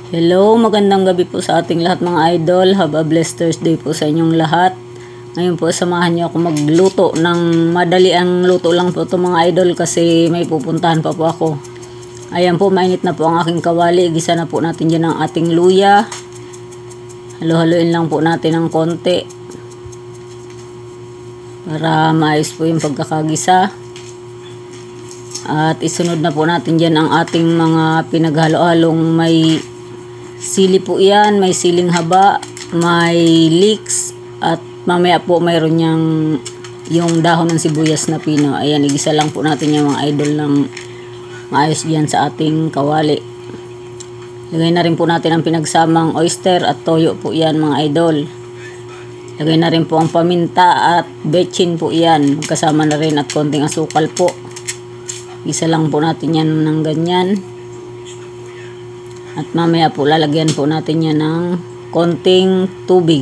Hello, magandang gabi po sa ating lahat mga idol. Have a blessed Thursday po sa inyong lahat. Ngayon po samahan niyo ako magluto ng madali ang luto lang po ito mga idol kasi may pupuntahan pa po ako. Ayan po, mainit na po ang aking kawali. Gisa na po natin dyan ang ating luya. Halo-haloin lang po natin ng konti para maayos po yung pagkakagisa. At isunod na po natin dyan ang ating mga pinaghalo-halong may sili po yan, may siling haba, may leeks, at mamaya po mayroon yung dahon ng sibuyas na pino. Ayan, igisa lang po natin yung mga idol ng maayos dyan sa ating kawali. Lagay na rin po natin ang pinagsamang oyster at toyo po yan mga idol. Lagay na rin po ang paminta at bechin po yan. Kasama na rin at konting asukal po. Isa lang po natin yan ng ganyan. At mamaya po lalagyan po natin yan ng konting tubig.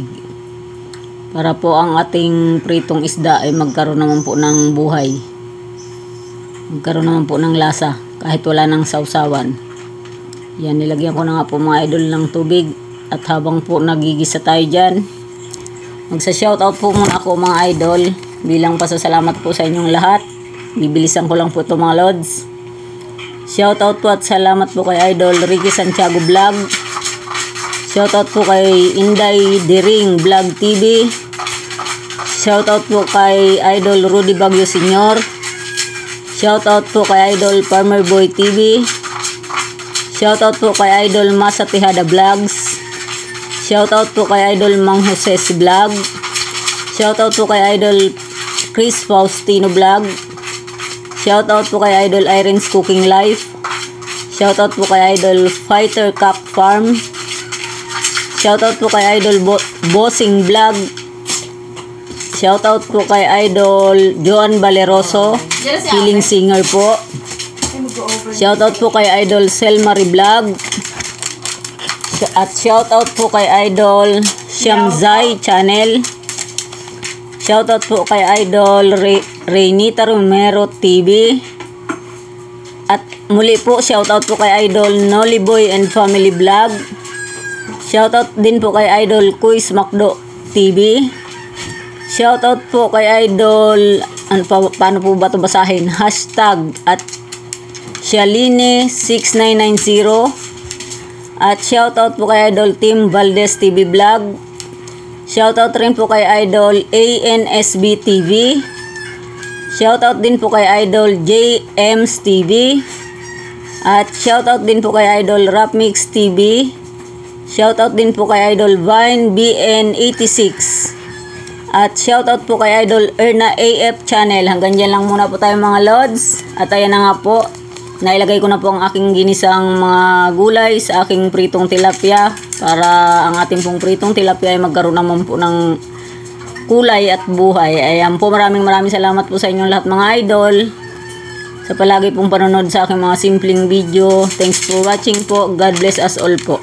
Para po ang ating pritong isda ay magkaroon naman po ng buhay. Magkaroon naman po ng lasa kahit wala ng sausawan. Yan, nilagyan ko na nga po mga idol ng tubig. At habang po nagigisa tayo dyan, magsa-shoutout po muna ako mga idol. Bilang pasasalamat po sa inyong lahat. Bibilisan ko lang po ito mga lods. Shoutout po at salamat po kay Idol Ricky Santiago Vlog. Shoutout po kay Inday Diring Vlog TV. Shoutout po kay Idol Rudy Bagyo Senior. Shoutout po kay Idol Farmer Boy TV. Shoutout po kay Idol Masa Tejada Vlogs. Shoutout po kay Idol Mang Jose Vlog. Shoutout po kay Idol Chris Faustino Vlog. Shoutout po kay Idol Irene's Cooking Life. Shoutout po kay Idol Fighter Cup Farm. Shoutout po kay Idol Bossing Vlog. Shoutout po kay Idol Joan Valeroso, Healing Singer po. Shoutout po kay Idol Selmari Vlog. At shoutout po kay Idol Shamzai Channel. Shoutout po kay Idol Reynita Romero TV. At muli po shoutout po kay Idol Nolly Boy and Family Vlog. Shoutout din po kay Idol Kuis Macdo TV. Shoutout po kay Idol paano po ba ito basahin? Hashtag at Shaline6990. At shoutout po kay Idol Team Valdez TV Vlog. Shoutout rin po kay Idol ANSB TV. Shoutout din po kay Idol JMs TV. At shoutout din po kay Idol Rapmix TV. Shoutout din po kay Idol Vine BN86. At shoutout po kay Idol Erna AF Channel. Hanggang dyan lang muna po tayo mga lods. At ayan na nga po, nailagay ko na po ang aking ginisang mga gulay sa aking pritong tilapia para ang ating pong pritong tilapia ay magkaroon naman po ng kulay at buhay. Ayan po, maraming salamat po sa inyong lahat mga idol sa palagi pong panonood sa aking mga simpleng video. Thanks for watching po. God bless us all po.